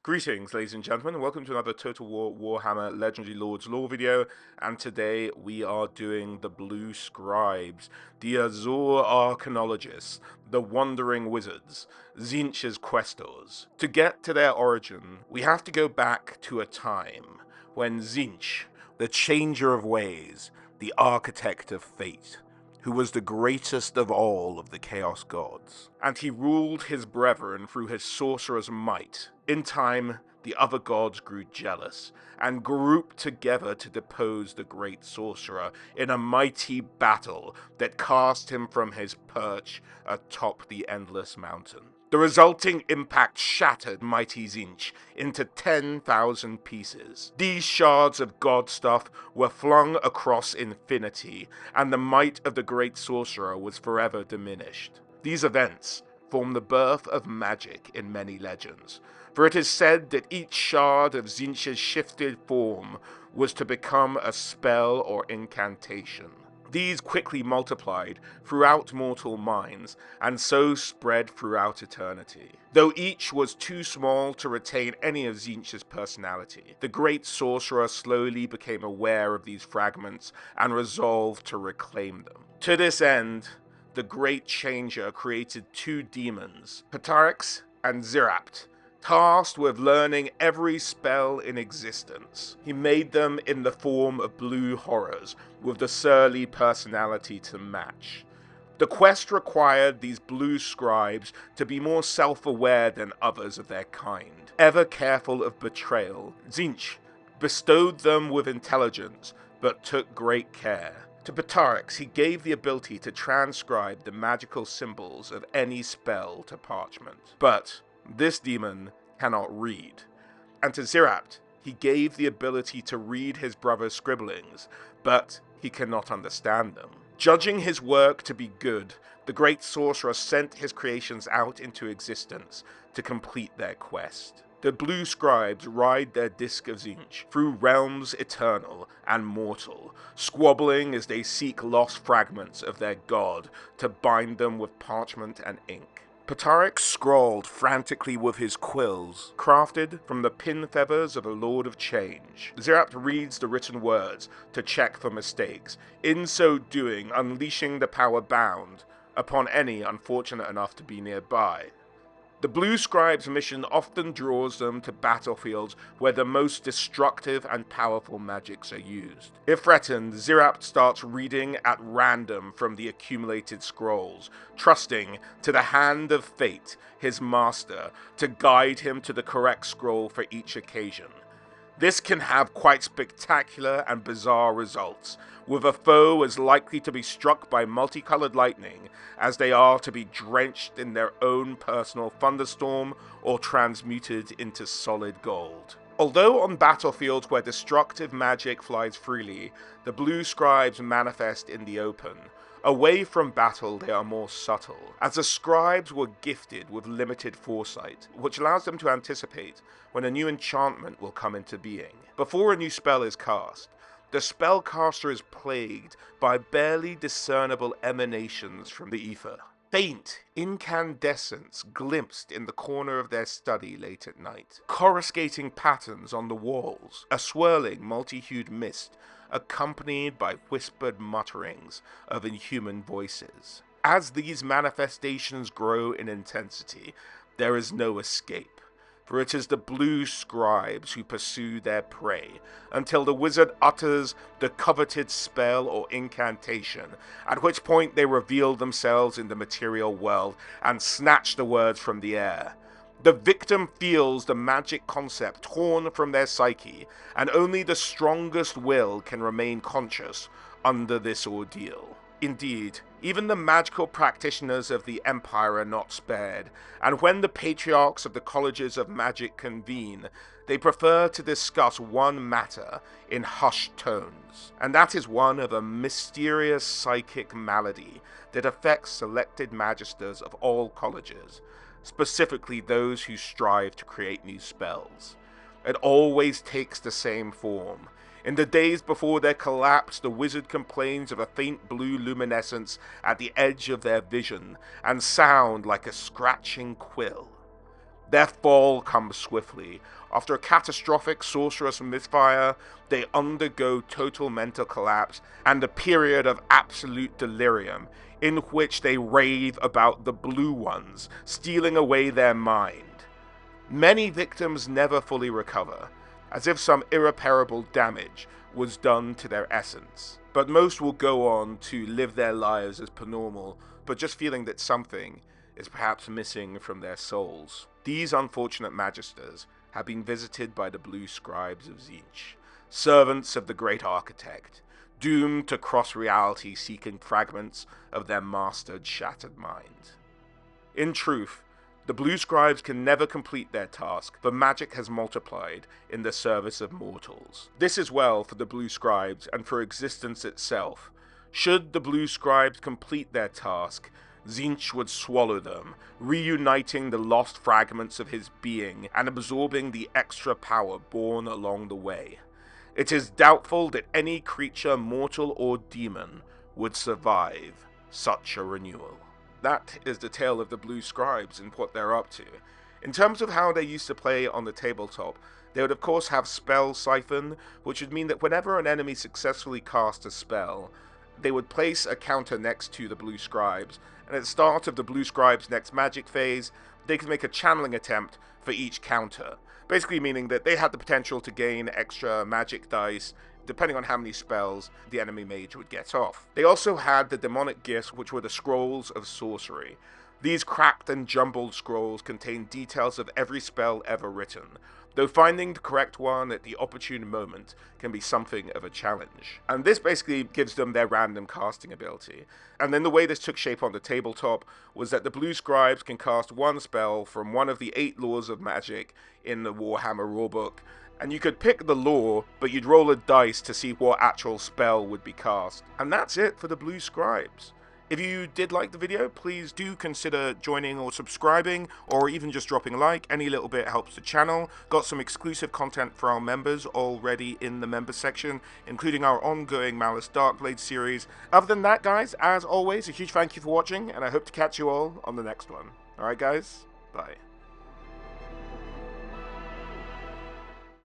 Greetings, ladies and gentlemen, and welcome to another Total War Warhammer Legendary Lords lore video. And today we are doing the Blue Scribes, the Azure Archaeologists, the Wandering Wizards, Tzeentch's Questors. To get to their origin, we have to go back to a time when Tzeentch, the Changer of Ways, the Architect of Fate, who was the greatest of all of the Chaos Gods, and he ruled his brethren through his sorcerer's might. In time, the other gods grew jealous, and grouped together to depose the great sorcerer in a mighty battle that cast him from his perch atop the endless mountain. The resulting impact shattered mighty Tzeentch into 10,000 pieces. These shards of god stuff were flung across infinity, and the might of the great sorcerer was forever diminished. These events form the birth of magic in many legends, for it is said that each shard of Tzeentch's shifted form was to become a spell or incantation. These quickly multiplied throughout mortal minds, and so spread throughout eternity. Though each was too small to retain any of Tzeentch's personality, the great sorcerer slowly became aware of these fragments and resolved to reclaim them. To this end, the Great Changer created two demons, Ptarax and Tzeentch, tasked with learning every spell in existence. He made them in the form of blue horrors, with the surly personality to match. The quest required these blue scribes to be more self-aware than others of their kind. Ever careful of betrayal, Tzeentch bestowed them with intelligence, but took great care. To Ptarax, he gave the ability to transcribe the magical symbols of any spell to parchment. But this demon cannot read. And to Tzeentch, he gave the ability to read his brother's scribblings, but he cannot understand them. Judging his work to be good, the great sorcerer sent his creations out into existence to complete their quest. The Blue Scribes ride their disc of Tzeentch through realms eternal and mortal, squabbling as they seek lost fragments of their god to bind them with parchment and ink. Ptarax scrawled frantically with his quills, crafted from the pin feathers of a Lord of Change. Tzeentch reads the written words to check for mistakes, in so doing unleashing the power bound upon any unfortunate enough to be nearby. The Blue Scribes' mission often draws them to battlefields where the most destructive and powerful magics are used. If threatened, Tzeentch starts reading at random from the accumulated scrolls, trusting to the hand of fate, his master, to guide him to the correct scroll for each occasion. This can have quite spectacular and bizarre results, with a foe as likely to be struck by multicolored lightning as they are to be drenched in their own personal thunderstorm or transmuted into solid gold. Although on battlefields where destructive magic flies freely, the Blue Scribes manifest in the open. Away from battle, they are more subtle, as the scribes were gifted with limited foresight, which allows them to anticipate when a new enchantment will come into being. Before a new spell is cast, the spellcaster is plagued by barely discernible emanations from the ether. Faint incandescence glimpsed in the corner of their study late at night, coruscating patterns on the walls, a swirling multi-hued mist accompanied by whispered mutterings of inhuman voices. As these manifestations grow in intensity, there is no escape, for it is the Blue Scribes who pursue their prey until the wizard utters the coveted spell or incantation, at which point they reveal themselves in the material world and snatch the words from the air. The victim feels the magic concept torn from their psyche, and only the strongest will can remain conscious under this ordeal. Indeed, even the magical practitioners of the Empire are not spared, and when the patriarchs of the colleges of magic convene, they prefer to discuss one matter in hushed tones, and that is one of a mysterious psychic malady that affects selected magisters of all colleges, specifically those who strive to create new spells. It always takes the same form. In the days before their collapse, the wizard complains of a faint blue luminescence at the edge of their vision, and sound like a scratching quill. Their fall comes swiftly. After a catastrophic sorcerous misfire, they undergo total mental collapse and a period of absolute delirium in which they rave about the Blue Ones stealing away their mind. Many victims never fully recover, as if some irreparable damage was done to their essence. But most will go on to live their lives as per normal, but just feeling that something is perhaps missing from their souls. These unfortunate magisters have been visited by the Blue Scribes of Tzeentch, servants of the Great Architect, doomed to cross reality seeking fragments of their mastered shattered mind. In truth, the Blue Scribes can never complete their task, for magic has multiplied in the service of mortals. This is well for the Blue Scribes and for existence itself. Should the Blue Scribes complete their task, Tzeentch would swallow them, reuniting the lost fragments of his being and absorbing the extra power born along the way. It is doubtful that any creature, mortal or demon, would survive such a renewal. That is the tale of the Blue Scribes and what they're up to. In terms of how they used to play on the tabletop, they would of course have Spell Siphon, which would mean that whenever an enemy successfully cast a spell, they would place a counter next to the Blue Scribes, and at the start of the Blue Scribes' next magic phase, they could make a channeling attempt for each counter, basically meaning that they had the potential to gain extra magic dice depending on how many spells the enemy mage would get off. They also had the demonic gifts, which were the scrolls of sorcery. These cracked and jumbled scrolls contain details of every spell ever written, though finding the correct one at the opportune moment can be something of a challenge. And this basically gives them their random casting ability. And then the way this took shape on the tabletop was that the Blue Scribes can cast one spell from one of the 8 laws of magic in the Warhammer rulebook, and you could pick the law, but you'd roll a dice to see what actual spell would be cast. And that's it for the Blue Scribes. If you did like the video, please do consider joining or subscribing, or even just dropping a like. Any little bit helps the channel. Got some exclusive content for our members already in the members section, including our ongoing Malice Darkblade series. Other than that, guys, as always, a huge thank you for watching, and I hope to catch you all on the next one. Alright guys, bye.